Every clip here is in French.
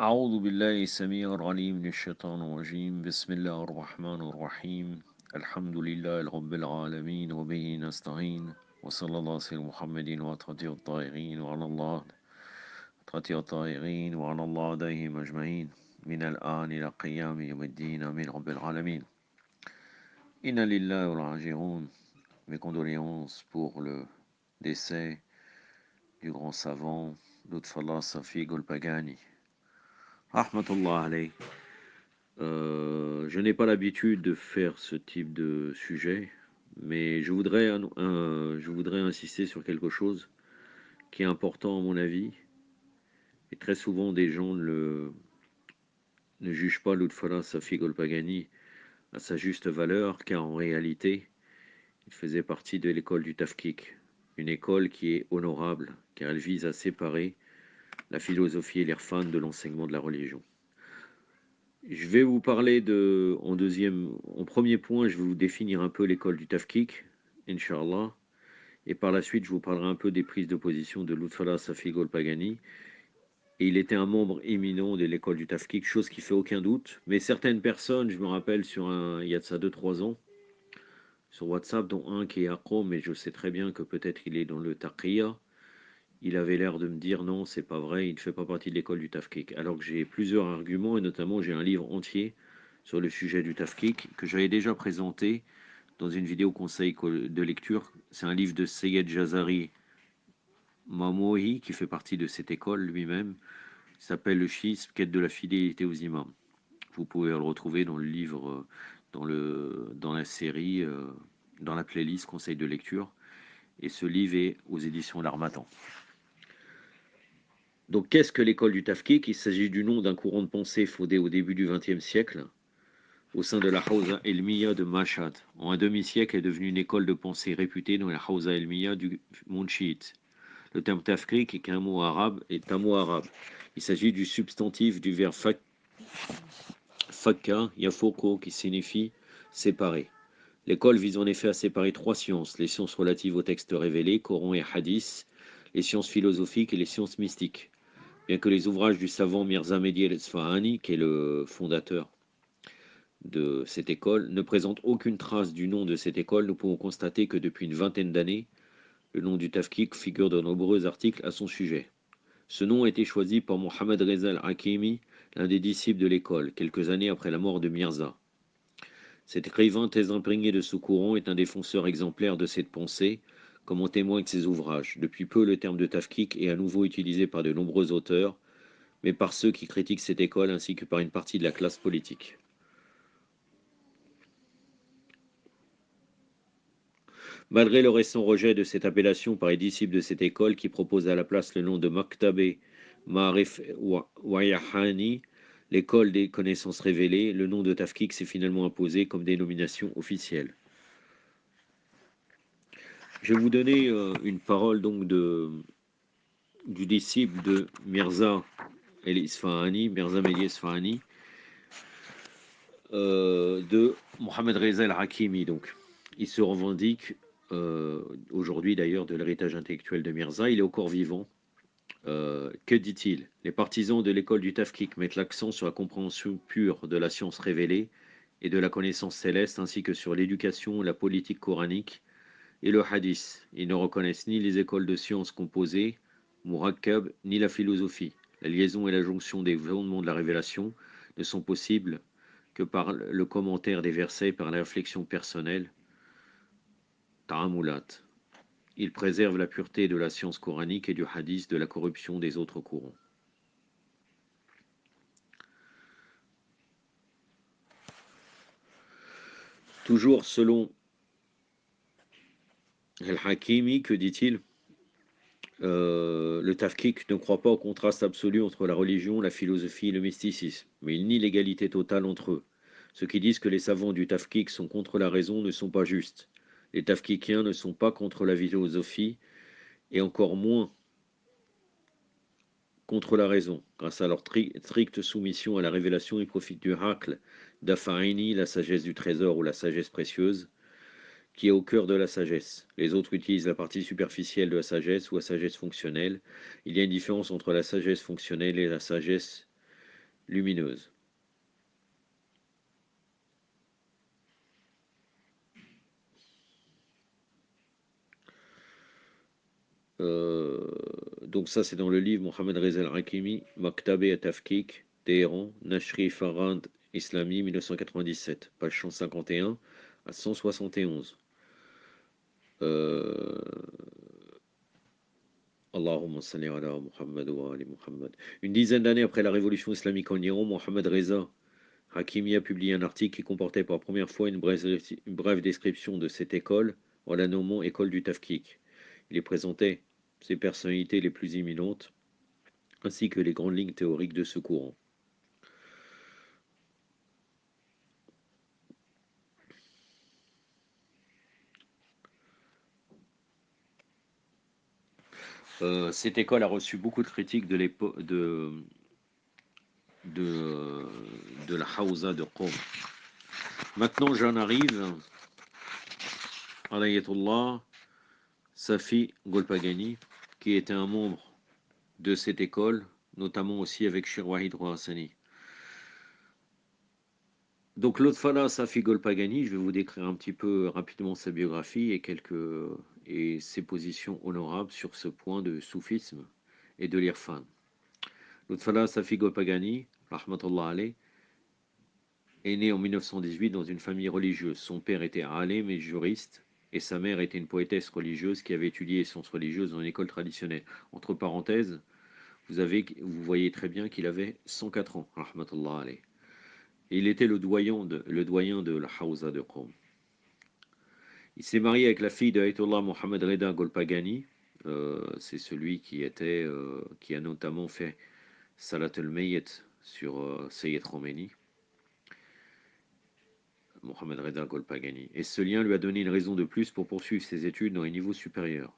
أعوذ بالله السميع العليم من الشيطان الرجيم بسم الله الرحمن الرحيم الحمد لله رب العالمين وبه نستعين وصلى الله على سيدنا محمد وعلى الطائعين وعلى الله الطائعين وعلى الله عليهم أجمعين من الآن إلى قيام يوم الدين من رب العالمين إنا لله راجعون. Mes condoléances pour le décès du grand savant Lutfallah Safi Golpagani. Rahmatullah alayh. Je n'ai pas l'habitude de faire ce type de sujet, mais je voudrais insister sur quelque chose qui est important à mon avis. Et très souvent, des gens ne jugent pas Lutfallah Safi Golpagani à sa juste valeur, car en réalité, il faisait partie de l'école du Tafkik, une école qui est honorable, car elle vise à séparer la philosophie et l'irfan de l'enseignement de la religion. Je vais vous parler en premier point, je vais vous définir un peu l'école du Tafkik, Inch'Allah, et par la suite, je vous parlerai un peu des prises de position de Lutfallah Safi Golpagani. Et il était un membre éminent de l'école du Tafkik, chose qui fait aucun doute. Mais certaines personnes, je me rappelle il y a de ça 2-3 ans, sur WhatsApp, dont un qui est accro, mais je sais très bien que peut-être il est dans le Taqiyya, il avait l'air de me dire non, c'est pas vrai, il ne fait pas partie de l'école du Tafkik. Alors que j'ai plusieurs arguments, et notamment j'ai un livre entier sur le sujet du Tafkik que j'avais déjà présenté dans une vidéo conseil de lecture. C'est un livre de Seyed Jazari Mamohi qui fait partie de cette école lui-même. Il s'appelle Le Schisme, quête de la fidélité aux imams. Vous pouvez le retrouver dans le livre, dans la série, dans la playlist conseil de lecture. Et ce livre est aux éditions L'Harmattan. Donc, qu'est-ce que l'école du Tafkik? Il s'agit du nom d'un courant de pensée fondé au début du XXe siècle, au sein de la Hawza Elmiya de Mashhad. En un demi-siècle, est devenue une école de pensée réputée dans la Hawza Elmiya du monde chiite. Le terme Tafkik est un mot arabe. Il s'agit du substantif du verbe fakka, yafoko, qui signifie séparer. L'école vise en effet à séparer trois sciences: les sciences relatives aux textes révélés, Coran et Hadith, les sciences philosophiques et les sciences mystiques. Bien que les ouvrages du savant Mirza Mehdi el-Sfahani, qui est le fondateur de cette école, ne présentent aucune trace du nom de cette école, nous pouvons constater que depuis une vingtaine d'années, le nom du Tafkik figure dans de nombreux articles à son sujet. Ce nom a été choisi par Mohamed Reza al-Hakimi, l'un des disciples de l'école, quelques années après la mort de Mirza. Cet écrivain très imprégné de ce courant est un défenseur exemplaire de cette pensée, comme en témoignent ses ouvrages. Depuis peu, le terme de Tafkik est à nouveau utilisé par de nombreux auteurs, mais par ceux qui critiquent cette école ainsi que par une partie de la classe politique. Malgré le récent rejet de cette appellation par les disciples de cette école qui propose à la place le nom de Maktabe Ma'arif Wayahani, l'école des connaissances révélées, le nom de Tafkik s'est finalement imposé comme dénomination officielle. Je vais vous donner une parole donc du disciple de Mirza el-Isfahani, Mirza Mehdi Isfahani, de Mohamed Reza al-Hakimi. Donc, il se revendique aujourd'hui d'ailleurs de l'héritage intellectuel de Mirza. Il est encore vivant. Que dit-il? Les partisans de l'école du Tafkik mettent l'accent sur la compréhension pure de la science révélée et de la connaissance céleste, ainsi que sur l'éducation, la politique coranique et le hadith. Ils ne reconnaissent ni les écoles de sciences composées, Murakkab, ni la philosophie. La liaison et la jonction des fondements de la révélation ne sont possibles que par le commentaire des versets et par la réflexion personnelle, ta'amulat. Il préserve la pureté de la science coranique et du hadith de la corruption des autres courants. Toujours selon Al-Hakimi, que dit-il? Le Tafkik ne croit pas au contraste absolu entre la religion, la philosophie et le mysticisme, mais il nie l'égalité totale entre eux. Ceux qui disent que les savants du Tafkik sont contre la raison ne sont pas justes. Les Tafkikiens ne sont pas contre la philosophie et encore moins contre la raison. Grâce à leur stricte soumission à la révélation, ils profitent du Haql d'Afaini, la sagesse du trésor ou la sagesse précieuse, qui est au cœur de la sagesse. Les autres utilisent la partie superficielle de la sagesse ou la sagesse fonctionnelle. Il y a une différence entre la sagesse fonctionnelle et la sagesse lumineuse. Donc ça c'est dans le livre Mohamed Reza Al-Hakimi, Maktab et Tafkik, Téhéran, Nashri Farand Islami 1997, page 151 à 171. Allahumma salli ala Muhammad wa ali Muhammad. Une dizaine d'années après la révolution islamique en Iran, Mohamed Reza Hakimi a publié un article qui comportait pour la première fois une brève description de cette école en la nommant École du Tafkik. Il y présentait ses personnalités les plus imminentes ainsi que les grandes lignes théoriques de ce courant. Cette école a reçu beaucoup de critiques de l'époque de, de la Hawza de Qom. Maintenant, j'en arrive à l'ayatollah Safi Golpagani, qui était un membre de cette école, notamment aussi avec Shir Wahid Rouhassani. Donc l'Otfala Safi Golpagani, je vais vous décrire un petit peu rapidement sa biographie et ses positions honorables sur ce point de soufisme et de l'irfan. L'Otfala Safi Golpagani, rahmatullah alayh, est né en 1918 dans une famille religieuse. Son père était alim et juriste, et sa mère était une poétesse religieuse qui avait étudié les sciences religieuses dans une école traditionnelle. Entre parenthèses, vous voyez très bien qu'il avait 104 ans, rahmatullah alayh. Et il était le doyen de la Hawza de Qom. Il s'est marié avec la fille de Ayatollah Mohamed Reda Golpagani. C'est celui qui a notamment fait Salat al-Mayyit sur Sayyid Khomeini. Mohamed Reda Golpagani. Et ce lien lui a donné une raison de plus pour poursuivre ses études dans les niveaux supérieurs.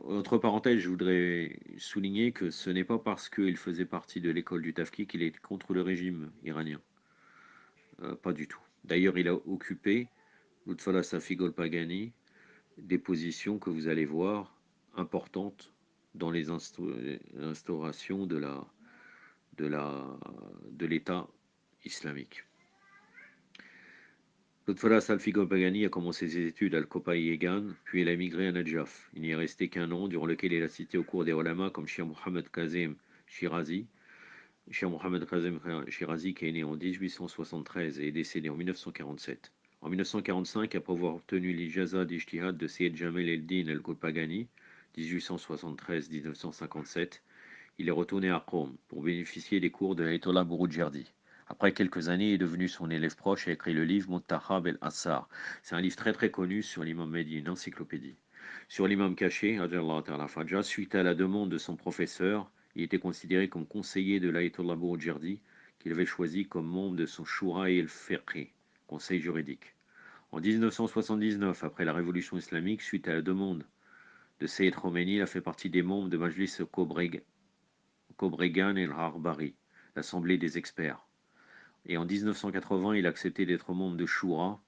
Entre parenthèses, je voudrais souligner que ce n'est pas parce qu'il faisait partie de l'école du Tafki qu'il est contre le régime iranien. Pas du tout. D'ailleurs, il a occupé, Lutfallah Safi Golpagani, des positions que vous allez voir importantes dans les instaurations de l'État islamique. Lutfallah Safi Golpagani a commencé ses études à Al-Kopay-Yegan, puis il a migré à Najaf. Il n'y est resté qu'un an, durant lequel il a cité au cours des ulama comme Cheikh Mohammed Kazem Shirazi. Cheikh Mohammed Kazem Shirazi, qui est né en 1873 et est décédé en 1947. En 1945, après avoir obtenu l'ijaza d'Ijtihad de Seyyed Jamel el-Din el-Golpagani, 1873-1957, il est retourné à Qom pour bénéficier des cours de l'Ayatollah Bouroudjerdi. Après quelques années, il est devenu son élève proche et a écrit le livre Muntahab el-Assar. C'est un livre très très connu sur l'imam Mehdi, une encyclopédie. Sur l'imam caché, suite à la demande de son professeur, il était considéré comme conseiller de l'Ayatollah Bouroudjerdi, qu'il avait choisi comme membre de son Shura el-Fiqhi, conseil juridique. En 1979, après la révolution islamique, suite à la demande de Seyyed Khomeini, il a fait partie des membres de Majlis Kobregan el-Harbari, l'Assemblée des experts. Et en 1980, il a accepté d'être membre de Shura,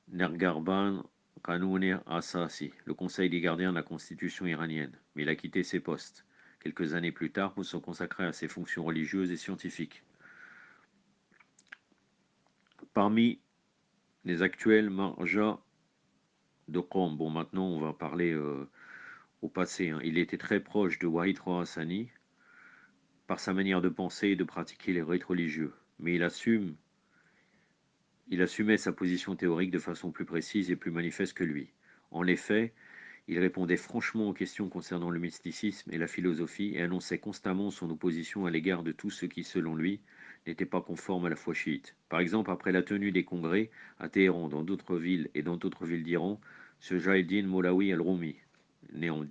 Nergarban Qanoun Asasi, le conseil des gardiens de la constitution iranienne. Mais il a quitté ses postes quelques années plus tard pour se consacrer à ses fonctions religieuses et scientifiques. Parmi les actuels marjas de Qom, bon maintenant on va parler au passé, hein. Il était très proche de Wahid Rouhassani par sa manière de penser et de pratiquer les rites religieux, mais il assumait sa position théorique de façon plus précise et plus manifeste que lui. En effet, il répondait franchement aux questions concernant le mysticisme et la philosophie et annonçait constamment son opposition à l'égard de tout ce qui, selon lui, n'était pas conforme à la foi chiite. Par exemple, après la tenue des congrès à Téhéran, dans d'autres villes et dans d'autres villes d'Iran, ce Jaïdin Molawi al-Rumi, né en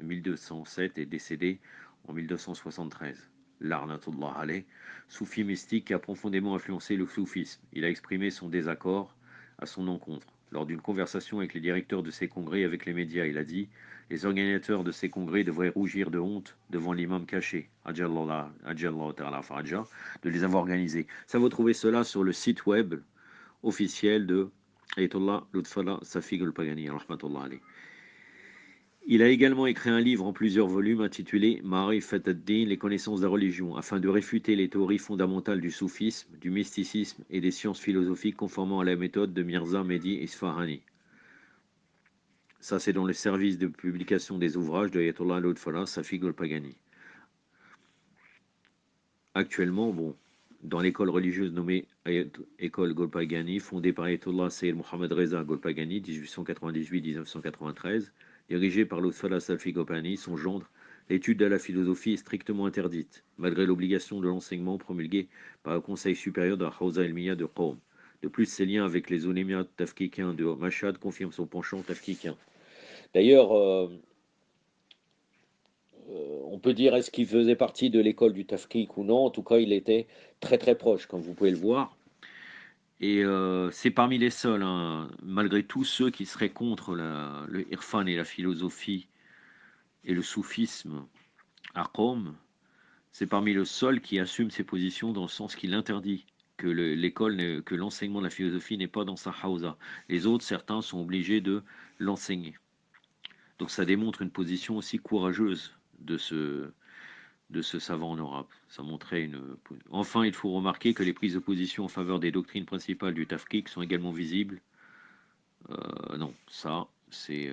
1207 et décédé en 1273, Larnatullah alayh, soufi mystique qui a profondément influencé le soufisme. Il a exprimé son désaccord à son encontre. Lors d'une conversation avec les directeurs de ces congrès et avec les médias, il a dit « Les organisateurs de ces congrès devraient rougir de honte devant l'imam caché, Ajallah ta'ala faraja, de les avoir organisés. » Ça, vous trouvez cela sur le site web officiel de Ayatollah Lutfallah Safi Golpagani, rahmatullah alayh. Il a également écrit un livre en plusieurs volumes intitulé Ma'rifat ad-Din, les connaissances de la religion, afin de réfuter les théories fondamentales du soufisme, du mysticisme et des sciences philosophiques conformément à la méthode de Mirza Mehdi Isfahani. Ça, c'est dans le service de publication des ouvrages de Ayatollah Lutfullah Safi Golpagani. Actuellement, bon, dans l'école religieuse nommée École Golpagani, fondée par Ayatollah Sayyid Mohammad Reza Golpagani, 1898-1993, dirigée par Lutfullah Safi Golpagani, son gendre, l'étude de la philosophie est strictement interdite, malgré l'obligation de l'enseignement promulguée par le Conseil supérieur de la Hawza Ilmiya de Qom. De plus, ses liens avec les oulémias tafkikiens de Mashhad confirment son penchant tafkikien. D'ailleurs, on peut dire est-ce qu'il faisait partie de l'école du Tafkik ou non. En tout cas, il était très très proche, comme vous pouvez le voir. Et c'est parmi les seuls, hein, malgré tous ceux qui seraient contre le Irfan et la philosophie et le soufisme à Qom, c'est parmi le seul qui assume ses positions dans le sens qu'il interdit que l'école, que l'enseignement de la philosophie n'est pas dans sa hausa. Les autres, certains, sont obligés de l'enseigner. Donc ça démontre une position aussi courageuse de ce savant honorable. Ça montrait une. Enfin, il faut remarquer que les prises de position en faveur des doctrines principales du Tafkik sont également visibles. Non, ça, c'est.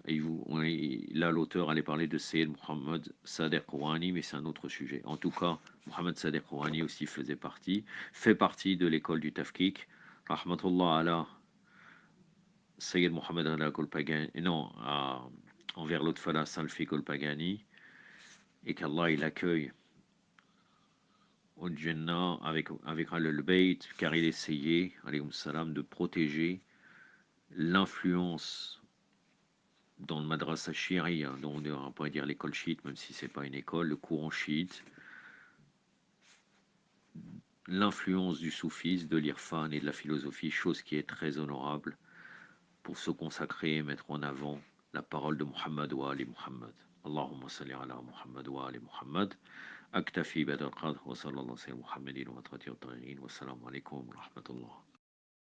Là, l'auteur allait parler de Sayyid Mohammed Sadr Rouhani, mais c'est un autre sujet. En tout cas, Mohammed Sadr Rouhani aussi fait partie de l'école du Tafkik. Rahmatullah ala Sayyid Mohammed ala Golpagani, non, envers l'Otfala Salfi Golpagani, et qu'Allah il accueille au Jannah avec Al-Bayt, car il essayait, alayhi salam, de protéger l'influence dans le madrasa shi'ri, dont on pourrait dire l'école chiite, même si c'est pas une école, le courant chiite, l'influence du soufisme, de l'irfan et de la philosophie, chose qui est très honorable pour se consacrer et mettre en avant la parole de Muhammad wa ali Muhammad. Allahumma salli ala Muhammad wa ali Muhammad. أكتفي بهذا القدر وصلى الله على محمد وعلى آله وصحبه أجمعين والسلام عليكم ورحمة الله